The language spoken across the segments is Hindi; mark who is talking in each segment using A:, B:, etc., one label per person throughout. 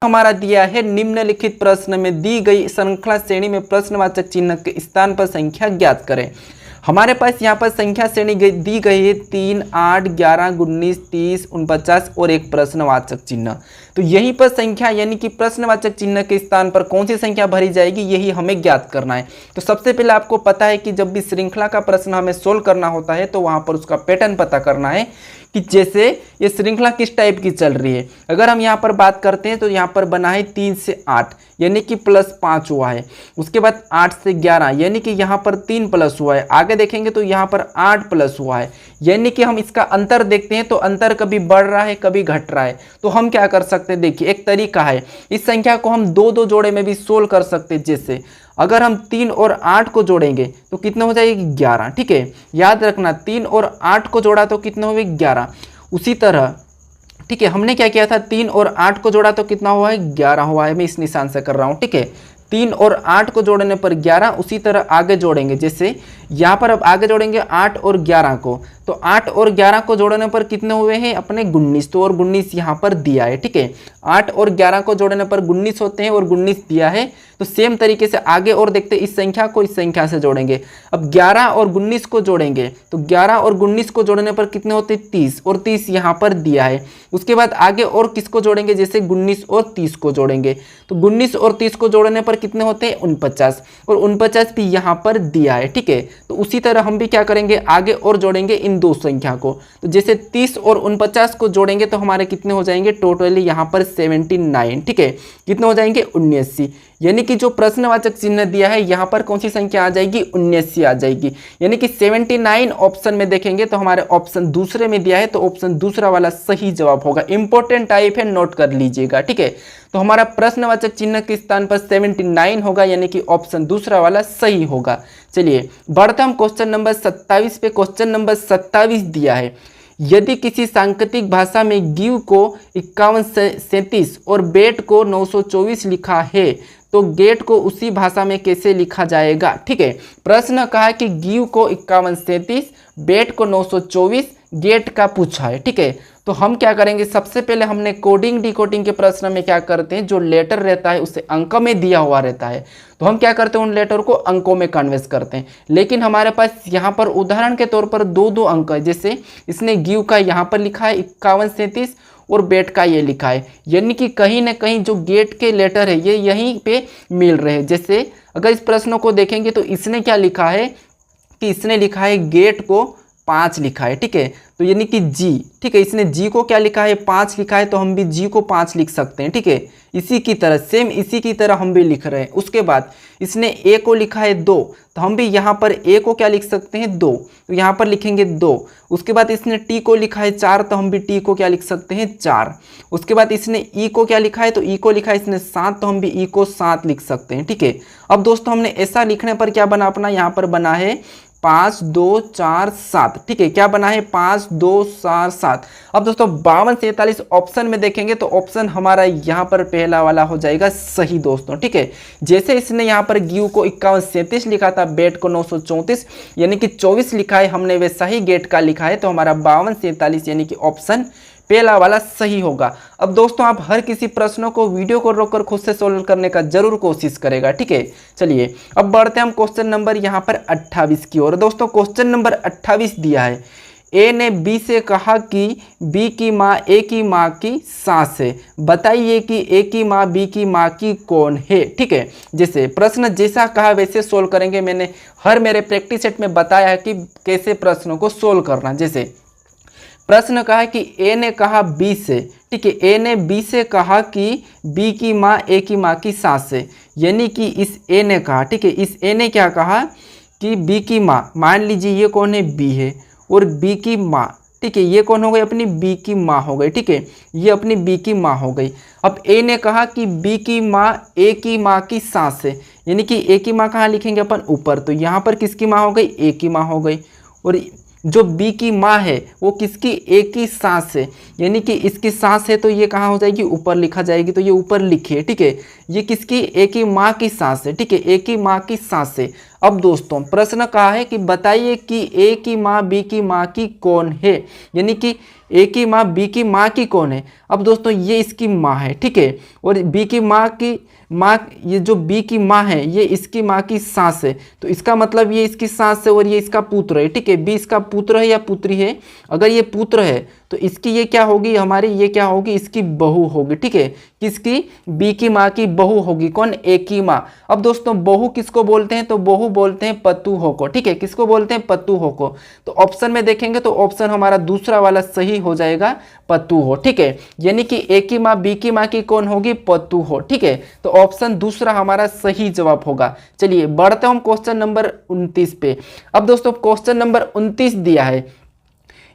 A: हमारा दिया है निम्नलिखित प्रश्न में दी गई श्रृंखला श्रेणी में प्रश्नवाचक चिन्ह के स्थान पर संख्या ज्ञात करें। हमारे पास यहाँ पर संख्या श्रेणी दी गई है 3, 8, 11, 19, 30, 49 और एक प्रश्नवाचक चिन्ह। तो यहीं पर संख्या यानी कि प्रश्नवाचक चिन्ह के स्थान पर कौन सी संख्या भरी जाएगी यही हमें ज्ञात करना है। तो सबसे पहले आपको पता है कि जब भी श्रृंखला का प्रश्न हमें सोल्व करना होता है तो वहाँ पर उसका पैटर्न पता करना है कि जैसे ये श्रृंखला किस टाइप की चल रही है। अगर हम यहाँ पर बात करते हैं तो यहाँ पर बना है 3 से 8 यानी कि +5 हुआ है। उसके बाद 8 से 11 यानी कि यहाँ पर 3 प्लस हुआ है। आगे देखेंगे तो यहाँ पर 8 प्लस हुआ है यानी कि हम इसका अंतर देखते हैं तो अंतर कभी बढ़ रहा है कभी घट रहा है। तो हम क्या कर सकते हैं, देखिए एक तरीका है, इस संख्या को हम 2-2 जोड़े में भी सोल्व कर सकते हैं। जैसे अगर हम 3 और 8 को जोड़ेंगे तो कितना हो जाएगी 11। ठीक है, याद रखना 3 और 8 को जोड़ा तो कितना हुआ 11। उसी तरह ठीक है, हमने क्या किया था 3 और 8 को जोड़ा तो कितना हुआ है 11 हुआ है। मैं इस निशान से कर रहा हूँ। ठीक है, 3 और 8 को जोड़ने पर 11। उसी तरह आगे जोड़ेंगे, जैसे यहाँ पर अब आगे जोड़ेंगे 8 और 11 को, तो 8 और 11 को जोड़ने पर कितने हुए हैं अपने 19। तो और 19 यहाँ पर दिया है। ठीक है, 8 और 11 को जोड़ने पर 19 होते हैं और 19 दिया है। तो सेम तरीके से आगे और देखते इस संख्या को इस संख्या से जोड़ेंगे। अब 11 और 19 को जोड़ेंगे तो 11 और 19 को जोड़ने पर कितने होते हैं 30 और 30 यहाँ पर दिया है। उसके बाद आगे और किसको जोड़ेंगे, जैसे 19 और 30 को जोड़ेंगे तो 19 और 30 को जोड़ने पर कितने होते हैं 49 और 49 भी यहाँ पर दिया है। ठीक है, तो उसी तरह हम भी क्या करेंगे आगे और जोड़ेंगे इन दो संख्या को। तो जैसे 30 और 49 को जोड़ेंगे तो हमारे कितने हो जाएंगे टोटली यहाँ पर 79। ठीक है, कितने हो जाएंगे 79। यानी कि जो प्रश्नवाचक चिन्ह दिया है यहाँ पर कौन सी संख्या आ जाएगी 79 आ जाएगी। यानी कि 79 ऑप्शन में देखेंगे तो हमारे ऑप्शन दूसरे में दिया है तो ऑप्शन दूसरा वाला सही जवाब होगा। इंपॉर्टेंट टाइप है, नोट कर लीजिएगा। ठीक है, तो हमारा प्रश्नवाचक चिन्ह के स्थान पर 79 होगा यानी कि ऑप्शन दूसरा वाला सही होगा। चलिए बढ़ते हम क्वेश्चन नंबर 27 पे। क्वेश्चन नंबर 27 दिया है, यदि किसी सांकेतिक भाषा में गिव को 5137 और बेट को 924 लिखा है तो गेट को उसी भाषा में कैसे लिखा जाएगा। ठीक है, प्रश्न कहा है कि गिव को 5137 बेट को 924 गेट का पूछा है। ठीक है, तो हम क्या करेंगे, सबसे पहले हमने कोडिंग डिकोडिंग के प्रश्न में क्या करते हैं, जो लेटर रहता है उसे अंक में दिया हुआ रहता है तो हम क्या करते हैं उन लेटर को अंकों में कन्वर्ट करते हैं। लेकिन हमारे पास यहाँ पर उदाहरण के तौर पर 2-2 अंक है। जैसे इसने गिव का यहाँ पर लिखा है 5137 और बेट का ये लिखा है, यानी कि कहीं ना कहीं जो गेट के लेटर है ये यहीं पे मिल रहे हैं। जैसे अगर इस प्रश्न को देखेंगे तो इसने क्या लिखा है कि इसने लिखा है गेट को 5 लिखा है। ठीक है, तो यानी कि जी। ठीक है, इसने जी को क्या लिखा है 5 लिखा है तो हम भी जी को 5 लिख सकते हैं। ठीक है, इसी की तरह सेम इसी की तरह हम भी लिख रहे हैं। उसके बाद इसने ए को लिखा है 2 तो हम भी यहाँ पर ए को क्या लिख सकते हैं 2, तो यहाँ पर लिखेंगे 2। उसके बाद इसने टी को लिखा है 4 तो हम भी टी को क्या लिख सकते हैं 4। उसके बाद इसने ई को क्या लिखा है तो ई को लिखा है इसने 7 तो हम भी ई को 7 लिख सकते हैं। ठीक है, अब दोस्तों हमने ऐसा लिखने पर क्या बना अपना, यहाँ पर बना है 5 2 4 7। ठीक है, क्या बना है 5 2 4 7। अब दोस्तों 52 से 43 ऑप्शन में देखेंगे तो ऑप्शन हमारा यहाँ पर पहला वाला हो जाएगा सही दोस्तों। ठीक है, जैसे इसने यहाँ पर गिव को 5137 लिखा था, बेट को 934 यानी कि 24 लिखा है, हमने वैसा ही गेट का लिखा है तो हमारा 52 से 43 यानी कि ऑप्शन पहला वाला सही होगा। अब दोस्तों आप हर किसी प्रश्नों को वीडियो को रोककर खुद से सोल्व करने का जरूर कोशिश करेगा। ठीक है, चलिए अब बढ़ते हैं हम क्वेश्चन नंबर यहाँ पर 28 की ओर। दोस्तों क्वेश्चन नंबर 28 दिया है, ए ने बी से कहा कि बी की माँ ए की माँ की सास है, बताइए कि ए की माँ बी की माँ की कौन है। ठीक है, जैसे प्रश्न जैसा कहा वैसे सोल्व करेंगे। मैंने हर मेरे प्रैक्टिस सेट में बताया है कि कैसे प्रश्नों को सोल्व करना। जैसे प्रश्न कहा कि ए ने कहा बी से, ठीक है, ए ने बी से कहा कि बी की माँ ए की माँ की सास है, यानी कि इस ए ने कहा, ठीक है, इस ए ने क्या कहा कि बी की माँ, मान लीजिए ये कौन है बी है और बी की माँ, ठीक है, ये कौन हो गई अपनी बी की माँ हो गई। ठीक है, ये अपनी बी की माँ हो गई। अब ए ने कहा कि बी की माँ ए की माँ की सास है, यानी कि ए की माँ कहाँ लिखेंगे अपन ऊपर, तो यहाँ पर किसकी माँ हो गई ए की माँ हो गई, और जो बी की माँ है वो किसकी ए की सास है, यानी कि इसकी सास है तो ये कहाँ हो जाएगी ऊपर लिखा जाएगी, तो ये ऊपर लिखिए। ठीक है, ये किसकी ए की माँ की सास है, ठीक है, ए की माँ की सास है। अब दोस्तों प्रश्न कहा है कि बताइए कि ए की माँ बी की माँ की कौन है, यानी कि ए की माँ बी की माँ की कौन है। अब दोस्तों ये इसकी माँ है, ठीक है, और बी की माँ ये जो बी की माँ है ये इसकी माँ की सास है, तो इसका मतलब ये इसकी सास है और ये इसका पुत्र है, ठीक है। बी इसका पुत्र है या पुत्री है, अगर ये पुत्र है तो इसकी ये क्या होगी, हमारी ये क्या होगी, इसकी बहू होगी, ठीक है। किसकी, बी की माँ की बहू होगी, कौन, ए की माँ। अब दोस्तों बहू किसको बोलते हैं, तो बहू बोलते हैं पतूहो को, ठीक है, किसको बोलते हैं, पतूहो को। तो ऑप्शन में देखेंगे तो ऑप्शन हमारा दूसरा वाला सही हो जाएगा, पतूहो, ठीक है। यानी कि ए की माँ बी की माँ की कौन होगी, पतूहो, ठीक है। तो ऑप्शन दूसरा हमारा सही जवाब होगा। चलिए बढ़ते हम क्वेश्चन नंबर 29 पे। अब दोस्तों क्वेश्चन नंबर 29 दिया है,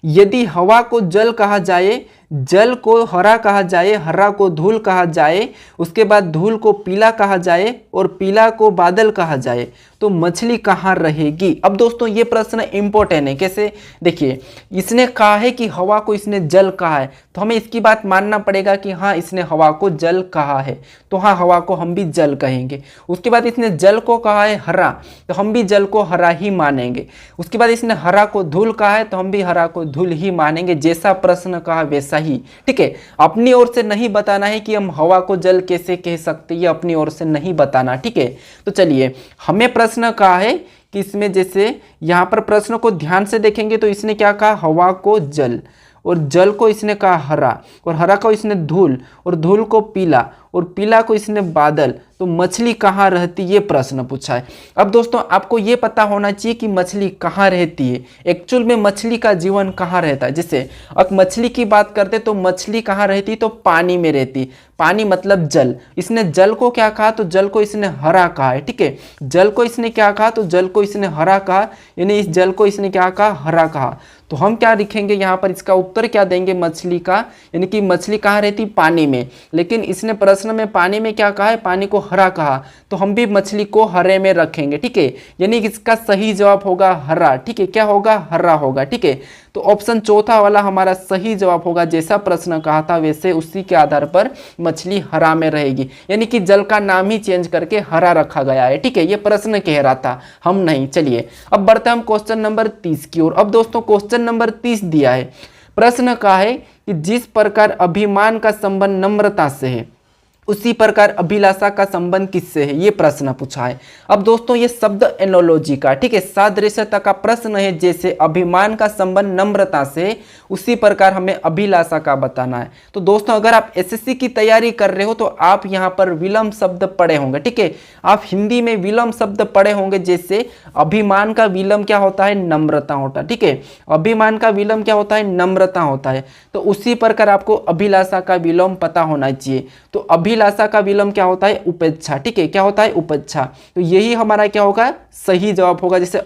A: यदि हवा को जल कहा जाए, जल को हरा कहा जाए, हरा को धूल कहा जाए, उसके बाद धूल को पीला कहा जाए और पीला को बादल कहा जाए, तो मछली कहाँ रहेगी। अब दोस्तों ये प्रश्न इंपॉर्टेंट है। कैसे, देखिए इसने कहा है कि हवा को इसने जल कहा है, तो हमें इसकी बात मानना पड़ेगा कि हाँ इसने हवा को जल कहा है, तो हाँ हवा को हम भी जल कहेंगे। उसके बाद इसने जल को कहा है हरा, तो हम भी जल को हरा ही मानेंगे। उसके बाद इसने हरा को धूल कहा है, तो हम भी हरा को धूल ही मानेंगे। जैसा प्रश्न कहा वैसा ही, ठीक है। अपनी ओर से नहीं बताना है कि हम हवा को जल कैसे कह सकते, ये अपनी ओर से नहीं बताना, ठीक है। तो चलिए हमें प्रश्न कहा है कि इसमें जैसे यहाँ पर प्रश्न को ध्यान से देखेंगे तो इसने क्या कहा, हवा को जल, और जल को इसने कहा हरा, और हरा को इसने धूल, और धूल को पीला, और पीला को इसने बादल, तो मछली कहाँ रहती, ये प्रश्न पूछा है। अब दोस्तों आपको ये पता होना चाहिए कि मछली कहाँ रहती है, एक्चुअल में मछली का जीवन कहाँ रहता है। जैसे अब मछली की बात करते तो मछली कहाँ रहती, तो पानी में रहती। पानी मतलब जल, इसने जल को क्या कहा, तो जल को इसने हरा कहा है, ठीक है। जल को इसने क्या कहा, तो जल को इसने हरा कहा, यानी इस जल को इसने क्या कहा, हरा कहा। तो हम क्या लिखेंगे यहाँ पर, इसका उत्तर क्या देंगे, मछली का, यानी कि मछली कहाँ रहती, पानी में। लेकिन इसने प्रश्न में पानी में क्या कहा है, पानी को हरा कहा, तो हम भी मछली को हरे में रखेंगे, ठीक है। यानी इसका सही जवाब होगा हरा, ठीक है, क्या होगा, हरा होगा, ठीक है। तो ऑप्शन चौथा वाला हमारा सही जवाब होगा। जैसा प्रश्न कहा था वैसे उसी के आधार पर मछली हरा में रहेगी, यानी कि जल का नाम ही चेंज करके हरा रखा गया है, ठीक है। ये प्रश्न कह रहा था, हम नहीं। चलिए अब बढ़ते हैं हम क्वेश्चन नंबर 30 की ओर। अब दोस्तों क्वेश्चन नंबर 30 दिया है, प्रश्न कहा है कि जिस प्रकार अभिमान का संबंध नम्रता से है, उसी प्रकार अभिलाषा का संबंध किससे है, ये प्रश्न पूछा है। अब दोस्तों ये शब्द एनोलॉजी का, ठीक है, सादृश्यता का प्रश्न है। जैसे अभिमान का संबंध नम्रता से, उसी प्रकार हमें अभिलाषा का बताना है। तो दोस्तों अगर आप एसएससी की तैयारी कर रहे हो तो आप यहाँ पर विलंब शब्द पढ़े होंगे, ठीक है। आप हिंदी में विलंब शब्द पढ़े होंगे। जैसे अभिमान का विलंब क्या होता है, नम्रता होता है, ठीक है। अभिमान का विलंब क्या होता है, नम्रता होता है। तो उसी प्रकार आपको अभिलाषा का विलंब पता होना चाहिए। तो अभिलाषा का विलंब क्या होता है, उपेक्षा, ठीक है, क्या होता है, उपेक्षा। तो यही हमारा क्या होगा, सही जवाब होगा। जैसे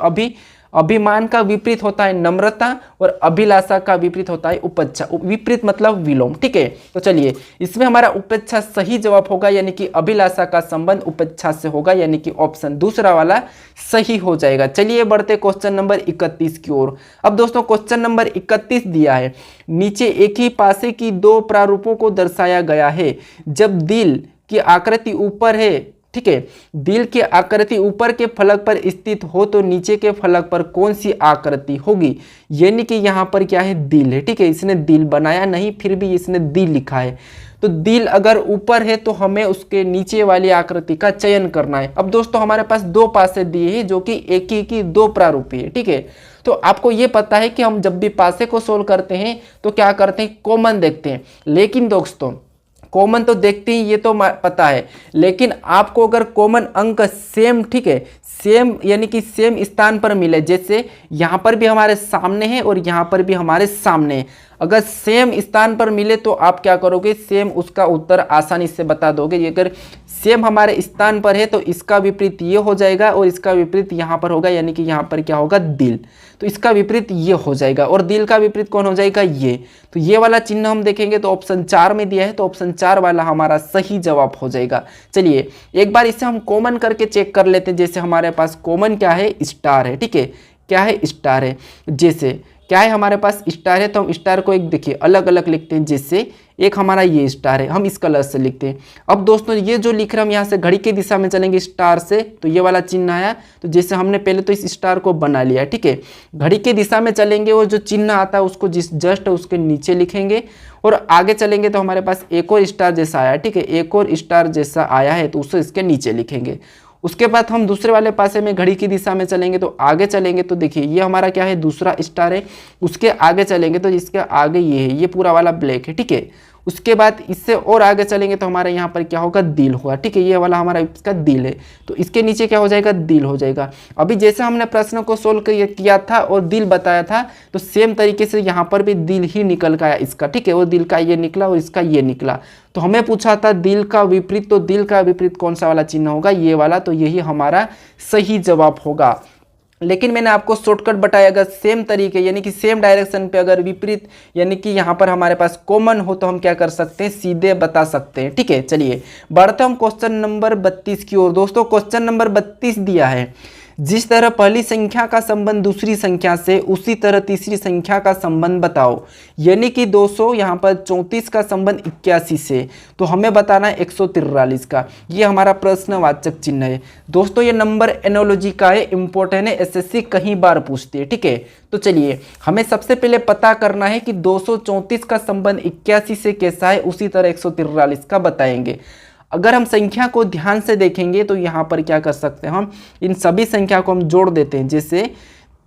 A: अभिमान का विपरीत होता है नम्रता और अभिलाषा का विपरीत होता है उपेक्षा। विपरीत मतलब विलोम, ठीक है। तो चलिए इसमें हमारा उपेक्षा सही जवाब होगा, यानी कि अभिलाषा का संबंध उपेक्षा से होगा, यानी कि ऑप्शन दूसरा वाला सही हो जाएगा। चलिए बढ़ते क्वेश्चन नंबर 31 की ओर। अब दोस्तों क्वेश्चन नंबर 31 दिया है, नीचे एक ही पासे की दो प्रारूपों को दर्शाया गया है। जब दिल की आकृति ऊपर है, ठीक है, दिल की आकृति ऊपर के फलक पर स्थित हो तो नीचे के फलक पर कौन सी आकृति होगी। यानी कि यहाँ पर क्या है, दिल है, ठीक है। इसने दिल बनाया नहीं, फिर भी इसने दिल लिखा है। तो दिल अगर ऊपर है तो हमें उसके नीचे वाली आकृति का चयन करना है। अब दोस्तों हमारे पास दो पासे दिए हैं जो कि एक ही की दो प्रारूपी है, ठीक है। तो आपको ये पता है कि हम जब भी पासे को सोल्व करते हैं तो क्या करते हैं, कॉमन देखते हैं। लेकिन दोस्तों कॉमन तो देखते ही, ये तो पता है, लेकिन आपको अगर कॉमन अंक सेम, ठीक है, सेम यानी कि सेम स्थान पर मिले, जैसे यहाँ पर भी हमारे सामने है और यहाँ पर भी हमारे सामने है, अगर सेम स्थान पर मिले तो आप क्या करोगे, सेम उसका उत्तर आसानी से बता दोगे। अगर सेम हमारे स्थान पर है तो इसका विपरीत ये हो जाएगा और इसका विपरीत यहाँ पर होगा, यानी कि यहाँ पर क्या होगा, दिल। तो इसका विपरीत ये हो जाएगा और दिल का विपरीत कौन हो जाएगा, ये। तो ये वाला चिन्ह हम देखेंगे तो ऑप्शन 4 में दिया है, तो ऑप्शन 4 वाला हमारा सही जवाब हो जाएगा। चलिए एक बार इसे हम कॉमन करके चेक कर लेते हैं। जैसे हमारे पास कॉमन क्या है, स्टार है, ठीक है, क्या है, स्टार है। जैसे क्या है हमारे पास स्टार है, तो हम स्टार को एक देखिए अलग अलग लिखते हैं, जैसे एक हमारा ये स्टार है, हम इस कलर से लिखते हैं। अब दोस्तों ये जो लिख रहे हैं हम यहाँ से घड़ी की दिशा में चलेंगे स्टार से, तो ये वाला चिन्ह आया, तो जैसे हमने पहले तो इस स्टार को बना लिया, ठीक है। घड़ी की दिशा में चलेंगे और जो चिन्ह आता है उसको जिस जस्ट उसके नीचे लिखेंगे, और आगे चलेंगे तो हमारे पास एक और स्टार जैसा आया, ठीक है, एक और स्टार जैसा आया है तो उसे इसके नीचे लिखेंगे। उसके बाद हम दूसरे वाले पासे में घड़ी की दिशा में चलेंगे, तो आगे चलेंगे तो देखिए ये हमारा क्या है, दूसरा स्टार है। उसके आगे चलेंगे तो इसके आगे ये है, ये पूरा वाला ब्लैक है, ठीक है। उसके बाद इससे और आगे चलेंगे तो हमारे यहाँ पर क्या होगा, दिल होगा, ठीक है। ये वाला हमारा इसका दिल है, तो इसके नीचे क्या हो जाएगा, दिल हो जाएगा। अभी जैसे हमने प्रश्न को सोल्व किया था और दिल बताया था, तो सेम तरीके से यहाँ पर भी दिल ही निकल का आया इसका, ठीक है। और दिल का ये निकला और इसका ये निकला। तो हमें पूछा था दिल का विपरीत, तो दिल का विपरीत कौन सा वाला चिन्ह होगा, ये वाला, तो यही हमारा सही जवाब होगा। लेकिन मैंने आपको शॉर्टकट बताया, अगर सेम तरीके यानी कि सेम डायरेक्शन पे अगर विपरीत यानी कि यहाँ पर हमारे पास कॉमन हो तो हम क्या कर सकते हैं, सीधे बता सकते हैं, ठीक है। चलिए बढ़ते हम क्वेश्चन नंबर 32 की ओर। दोस्तों क्वेश्चन नंबर 32 दिया है, जिस तरह पहली संख्या का संबंध दूसरी संख्या से, उसी तरह तीसरी संख्या का संबंध बताओ। यानी कि 200 यहाँ पर 34 का संबंध 81 से, तो हमें बताना है 143 का। ये हमारा प्रश्नवाचक चिन्ह है। दोस्तों ये नंबर एनोलॉजी का है, इंपॉर्टेंट है, एसएससी कई बार पूछती है, ठीक है। तो चलिए हमें सबसे पहले पता करना है कि 234 का संबंध 81 से कैसा है, उसी तरह 143 का बताएंगे। अगर हम संख्या को ध्यान से देखेंगे तो यहाँ पर क्या कर सकते हैं, हम इन सभी संख्या को हम जोड़ देते हैं, जैसे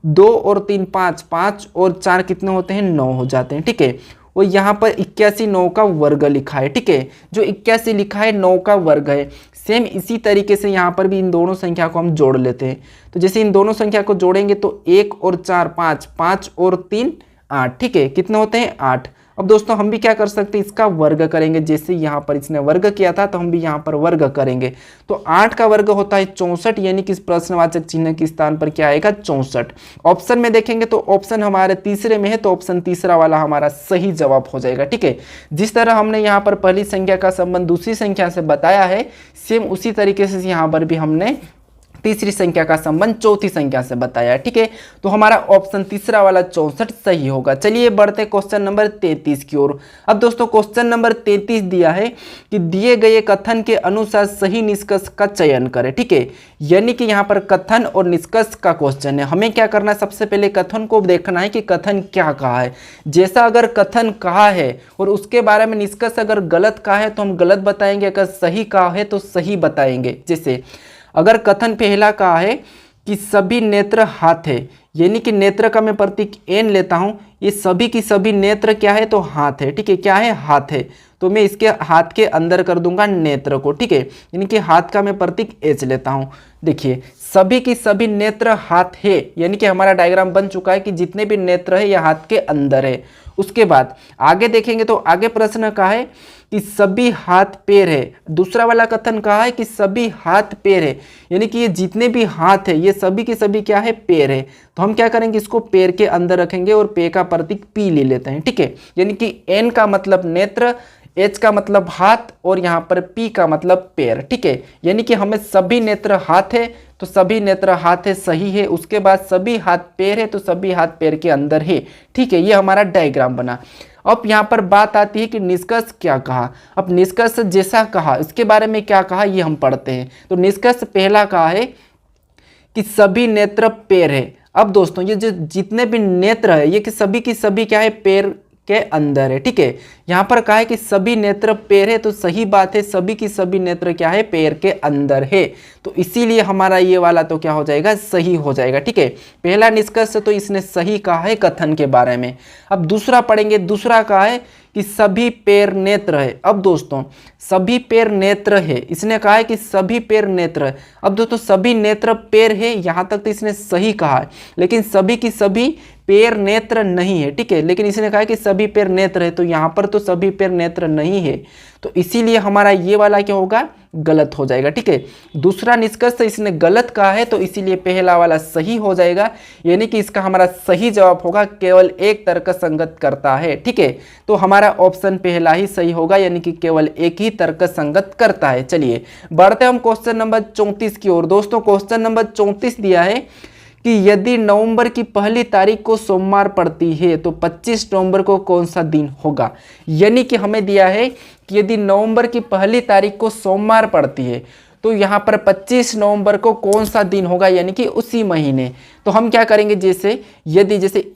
A: 2 और 3 5, 5 और 4 कितने होते हैं, 9 हो जाते हैं, ठीक है। और यहाँ पर 81 9 का वर्ग लिखा है, ठीक है। जो 81 लिखा है 9 का वर्ग है। सेम इसी तरीके से यहाँ पर भी इन दोनों संख्या को हम जोड़ लेते हैं, तो जैसे इन दोनों संख्या को जोड़ेंगे तो 1 और 4 5, 5 और 3 8, ठीक है। कितने होते हैं, 8। अब दोस्तों हम भी क्या कर सकते हैं, इसका वर्ग करेंगे, जैसे यहाँ पर इसने वर्ग किया था तो हम भी यहाँ पर वर्ग करेंगे। तो 8 का वर्ग होता है 64, यानी कि इस प्रश्नवाचक चिन्ह के स्थान पर क्या आएगा, 64। ऑप्शन में देखेंगे तो ऑप्शन हमारे तीसरे में है, तो ऑप्शन तीसरा वाला हमारा सही जवाब हो जाएगा, ठीक है। जिस तरह हमने यहाँ पर पहली संख्या का संबंध दूसरी संख्या से बताया है, सेम उसी तरीके से यहाँ पर भी हमने तीसरी संख्या का संबंध चौथी संख्या से बताया, ठीक है। तो हमारा ऑप्शन तीसरा वाला 64 सही होगा। चलिए बढ़ते क्वेश्चन नंबर 33 की ओर। अब दोस्तों क्वेश्चन नंबर 33 दिया है कि दिए गए कथन के अनुसार सही निष्कर्ष का चयन करें, ठीक है। यानी कि यहाँ पर कथन और निष्कर्ष का क्वेश्चन है। हमें क्या करना है, सबसे पहले कथन को देखना है कि कथन क्या कहा है। जैसा अगर कथन कहा है और उसके बारे में निष्कर्ष अगर गलत कहा है तो हम गलत बताएंगे, अगर सही कहा है तो सही बताएंगे। जैसे अगर कथन पहला कहा है कि सभी नेत्र हाथ है, यानी कि नेत्र का मैं प्रतीक एन लेता हूं, ये सभी की सभी नेत्र क्या है, तो हाथ है, ठीक है। क्या है, हाथ है, तो मैं इसके हाथ के अंदर कर दूंगा नेत्र को, ठीक है। यानी कि हाथ का मैं प्रतीक एच लेता हूं। देखिए सभी की सभी नेत्र हाथ है, यानी कि हमारा डायग्राम बन चुका है कि जितने भी नेत्र है यह हाथ के अंदर है। उसके बाद आगे देखेंगे तो आगे प्रश्न कहा है कि सभी हाथ पैर है। दूसरा वाला कथन कहा है कि सभी हाथ पैर है, यानी कि ये जितने भी हाथ है ये सभी के सभी क्या है, पैर है। तो हम क्या करेंगे, इसको पैर के अंदर रखेंगे और पे का प्रतीक पी ले लेते हैं, ठीक है। यानी कि एन का मतलब नेत्र, एच का मतलब हाथ और यहाँ पर पी का मतलब पैर, ठीक है। यानी कि हमें सभी नेत्र हाथ है तो सभी नेत्र हाथ है, सही है। उसके बाद सभी हाथ पैर है तो सभी हाथ पैर के अंदर है, ठीक है। ये हमारा डायग्राम बना। अब यहाँ पर बात आती है कि निष्कर्ष क्या कहा। अब निष्कर्ष जैसा कहा इसके बारे में क्या कहा ये हम पढ़ते हैं। तो निष्कर्ष पहला कहा है कि सभी नेत्र पैर है। अब दोस्तों ये जो जितने भी नेत्र है ये कि सभी की सभी क्या है, पैर के अंदर है, ठीक है। यहाँ पर कहा है कि सभी नेत्र पैर है, तो सही बात है, सभी की सभी नेत्र क्या है, पैर के अंदर है। तो इसीलिए हमारा ये वाला तो क्या हो जाएगा, सही हो जाएगा, ठीक है। पहला निष्कर्ष तो इसने सही कहा है कथन के बारे में। अब दूसरा पढ़ेंगे। दूसरा कहा है कि सभी पैर नेत्र है। अब दोस्तों सभी पैर नेत्र है, इसने कहा है कि सभी पैर नेत्र है। अब दोस्तों सभी नेत्र पैर है, यहाँ तक तो इसने सही कहा है, लेकिन सभी की सभी पैर नेत्र नहीं है, ठीक है। लेकिन इसने कहा है कि सभी पैर नेत्र है, तो यहाँ पर तो सभी पैर नेत्र नहीं है, तो इसीलिए हमारा ये वाला क्या होगा, गलत हो जाएगा, ठीक है। दूसरा निष्कर्ष इसने गलत कहा है तो इसीलिए पहला वाला सही हो जाएगा, यानी कि इसका हमारा सही जवाब होगा केवल एक तर्क संगत करता है, ठीक है। तो हमारा ऑप्शन पहला ही सही होगा, यानी कि केवल एक ही तर्क संगत करता है। चलिए बढ़ते हम क्वेश्चन नंबर 34 की ओर। दोस्तों क्वेश्चन नंबर 34 दिया है कि यदि नवंबर की पहली तारीख को सोमवार पड़ती है तो 25 नवंबर को कौन सा दिन होगा। यानी कि हमें दिया है कि यदि नवंबर की पहली तारीख को सोमवार पड़ती है तो यहाँ पर 25 नवंबर को कौन सा दिन होगा, यानी कि उसी महीने। तो हम क्या करेंगे, जैसे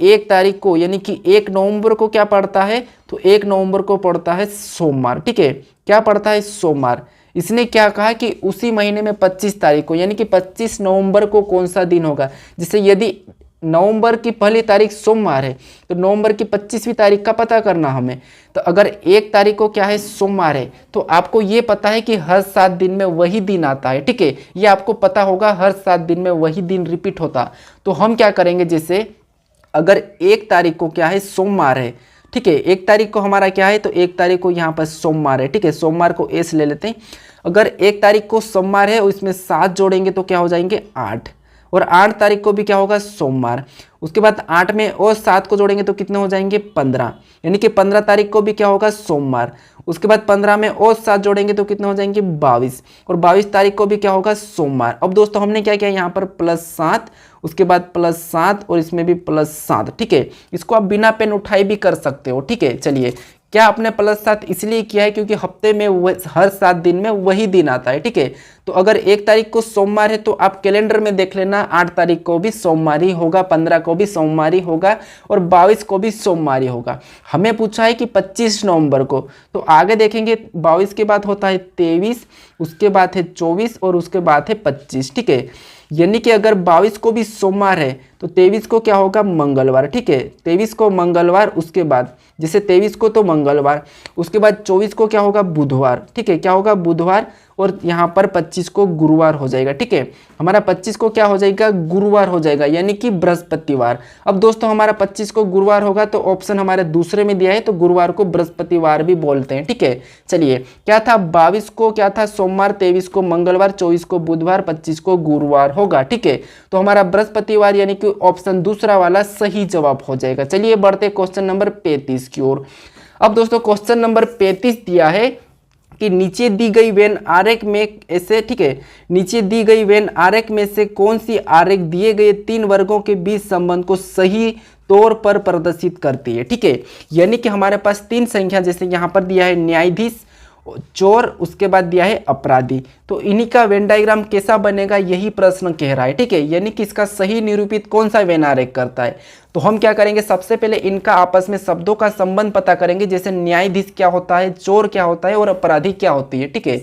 A: 1 तारीख को यानी कि 1 नवंबर को क्या पड़ता है, तो 1 नवंबर को पड़ता है सोमवार। ठीक है, क्या पड़ता है, सोमवार। इसने क्या कहा कि उसी महीने में 25 तारीख को यानी कि 25 नवंबर को कौन सा दिन होगा। जैसे यदि नवंबर की पहली तारीख सोमवार है तो नवंबर की 25वीं तारीख का पता करना हमें। तो अगर 1 तारीख को क्या है, सोमवार है, तो आपको ये पता है कि हर 7 दिन में वही दिन आता है। ठीक है, ये आपको पता होगा, हर 7 दिन में वही दिन रिपीट होता। तो हम क्या करेंगे, जैसे अगर 1 तारीख को क्या है, सोमवार है, ठीक है, 1 तारीख को हमारा क्या है, तो 1 तारीख को यहाँ पर सोमवार है। ठीक है, सोमवार को एस ले लेते हैं। अगर 1 तारीख को सोमवार है, उसमें 7 जोड़ेंगे तो क्या हो जाएंगे, 8। और 8 तारीख को भी क्या होगा, सोमवार। उसके बाद 8 में और 7 को जोड़ेंगे तो कितने हो जाएंगे, 15। यानी कि 15 तारीख को भी क्या होगा, सोमवार। उसके बाद 15 में और 7 जोड़ेंगे तो कितने हो जाएंगे, 22। और 22 तारीख को भी क्या होगा, सोमवार। अब दोस्तों हमने क्या किया, यहाँ पर +7, उसके बाद +7 और इसमें भी +7। ठीक है, इसको आप बिना पेन उठाए भी कर सकते हो। ठीक है, चलिए, क्या आपने +7 इसलिए किया है क्योंकि हफ्ते में हर 7 दिन में वही दिन आता है। ठीक है, तो अगर 1 तारीख को सोमवार है तो आप कैलेंडर में देख लेना, 8 तारीख को भी सोमवार ही होगा, 15 को भी सोमवार ही होगा और 22 को भी सोमवार ही होगा। हमें पूछा है कि 25 नवंबर को, तो आगे देखेंगे 22 के बाद होता है 23, उसके बाद है 24 और उसके बाद है 25। ठीक है, यानी कि अगर 22 को भी सोमवार है तो 23 को क्या होगा, मंगलवार। ठीक है, 23 को मंगलवार, उसके बाद जैसे 23 को तो मंगलवार, उसके बाद 24 को क्या होगा, बुधवार। ठीक है, क्या होगा, बुधवार। और यहाँ पर 25 को गुरुवार हो जाएगा। ठीक है, हमारा 25 को क्या हो जाएगा, गुरुवार हो जाएगा, यानी कि बृहस्पतिवार। अब दोस्तों हमारा 25 को गुरुवार होगा तो ऑप्शन हमारे दूसरे में दिया है, तो गुरुवार को बृहस्पतिवार भी बोलते हैं। ठीक है, चलिए, क्या था, 22 को क्या था, सोमवार, 23 को मंगलवार, 24 को बुधवार, 25 को गुरुवार होगा। ठीक है, तो हमारा बृहस्पतिवार यानी कि ऑप्शन दूसरा वाला सही जवाब हो जाएगा। चलिए बढ़ते क्वेश्चन नंबर 35 की ओर। अब दोस्तों क्वेश्चन नंबर 35 दिया है कि नीचे दी गई वेन आरेख में ऐसे, ठीक है, नीचे दी गई वेन आरेख में से कौन सी आरेख दिए गए 3 वर्गों के बीच संबंध को सही तौर पर प्रदर्शित करती है। ठीक है, यानी कि हमारे पास 3 संख्या, जैसे यहाँ पर दिया है न्यायाधीश, चोर, उसके बाद दिया है अपराधी, तो इन्हीं का वेन डायग्राम कैसा बनेगा, यही प्रश्न कह रहा है। ठीक है, यानी कि इसका सही निरूपित कौन सा वेन आरेख करता है। तो हम क्या करेंगे, सबसे पहले इनका आपस में शब्दों का संबंध पता करेंगे, जैसे न्यायाधीश क्या होता है, चोर क्या होता है और अपराधी क्या होती है। ठीक है,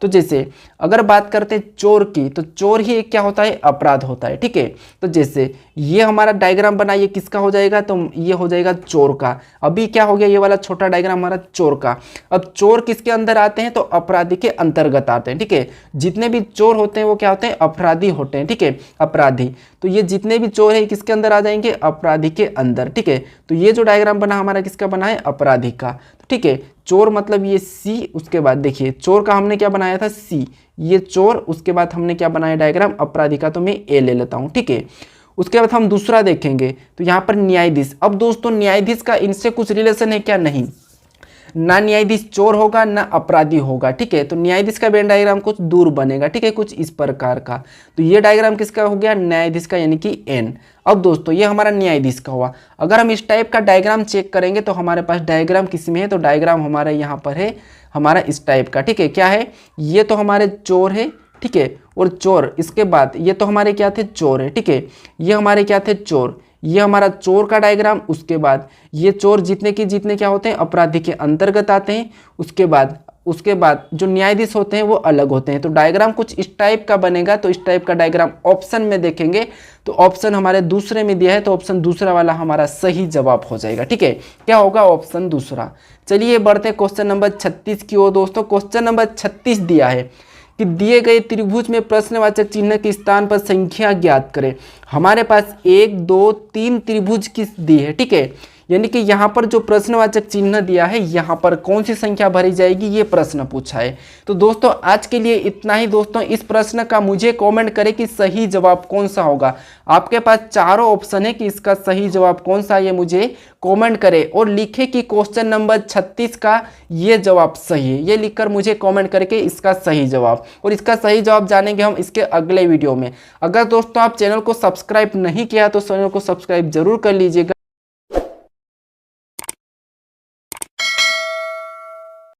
A: तो जैसे अगर बात करते हैं चोर की, तो चोर ही एक क्या होता है, अपराध होता है। ठीक है, तो जैसे ये हमारा डायग्राम बना, ये किसका हो जाएगा, तो ये हो जाएगा चोर का। अभी क्या हो गया, ये वाला छोटा डायग्राम हमारा चोर का। अब चोर किसके अंदर आते हैं, तो अपराधी के अंतर्गत आते हैं। ठीक है, जितने भी चोर होते हैं वो क्या होते हैं, अपराधी होते हैं। ठीक है, अपराधी, तो ये जितने भी चोर है किसके अंदर आ जाएंगे, अपराधी के अंदर। ठीक है, तो ये जो डायग्राम बना हमारा किसका बना है, अपराधी का। ठीक है, चोर मतलब ये सी, उसके बाद देखिए चोर का हमने क्या बनाया था, सी, ये चोर, उसके बाद हमने क्या बनाया डायग्राम, अपराधी का, तो मैं ए ले लेता हूँ। ठीक है, उसके बाद हम दूसरा देखेंगे तो यहाँ पर न्यायाधीश। अब दोस्तों न्यायाधीश का इनसे कुछ रिलेशन है क्या, नहीं, ना न्यायाधीश चोर होगा ना अपराधी होगा। ठीक है, तो न्यायाधीश का वेन डायग्राम कुछ दूर बनेगा। ठीक है, कुछ इस प्रकार का। तो ये डायग्राम किसका हो गया, न्यायाधीश का, यानी कि एन। अब दोस्तों ये हमारा न्यायाधीश का हुआ। अगर हम इस टाइप का डायग्राम चेक करेंगे तो हमारे पास डायग्राम किस में है, तो डायग्राम हमारा यहाँ पर है, हमारा इस टाइप का। ठीक है, क्या है, ये तो हमारे चोर है। ठीक है, और चोर, इसके बाद ये तो हमारे क्या थे, चोर है। ठीक है, ये हमारे क्या थे, चोर, ये हमारा चोर का डायग्राम। उसके बाद ये चोर जितने के जितने क्या होते हैं, अपराधी के अंतर्गत आते हैं। उसके बाद जो न्यायाधीश होते हैं वो अलग होते हैं। तो डायग्राम कुछ इस टाइप का बनेगा। तो इस टाइप का डायग्राम ऑप्शन में देखेंगे तो ऑप्शन हमारे दूसरे में दिया है, तो ऑप्शन दूसरा वाला हमारा सही जवाब हो जाएगा। ठीक है, क्या होगा, ऑप्शन दूसरा। चलिए बढ़ते क्वेश्चन नंबर 36 की ओर। दोस्तों क्वेश्चन नंबर 36 दिया है कि दिए गए त्रिभुज में प्रश्नवाचक चिन्ह के स्थान पर संख्या ज्ञात करें। हमारे पास 1 2 3 त्रिभुज किस दी है। ठीक है, यानी कि यहाँ पर जो प्रश्नवाचक चिन्ह दिया है यहाँ पर कौन सी संख्या भरी जाएगी, ये प्रश्न पूछा है। तो दोस्तों आज के लिए इतना ही। दोस्तों इस प्रश्न का मुझे कमेंट करें कि सही जवाब कौन सा होगा। आपके पास चारों ऑप्शन है कि इसका सही जवाब कौन सा है, ये मुझे कमेंट करें और लिखे कि क्वेश्चन नंबर 36 का ये जवाब सही है। ये लिखकर मुझे कमेंट करके इसका सही जवाब, और इसका सही जवाब जानेंगे हम इसके अगले वीडियो में। अगर दोस्तों आप चैनल को सब्सक्राइब नहीं किया तो चैनल को सब्सक्राइब जरूर कर लीजिएगा।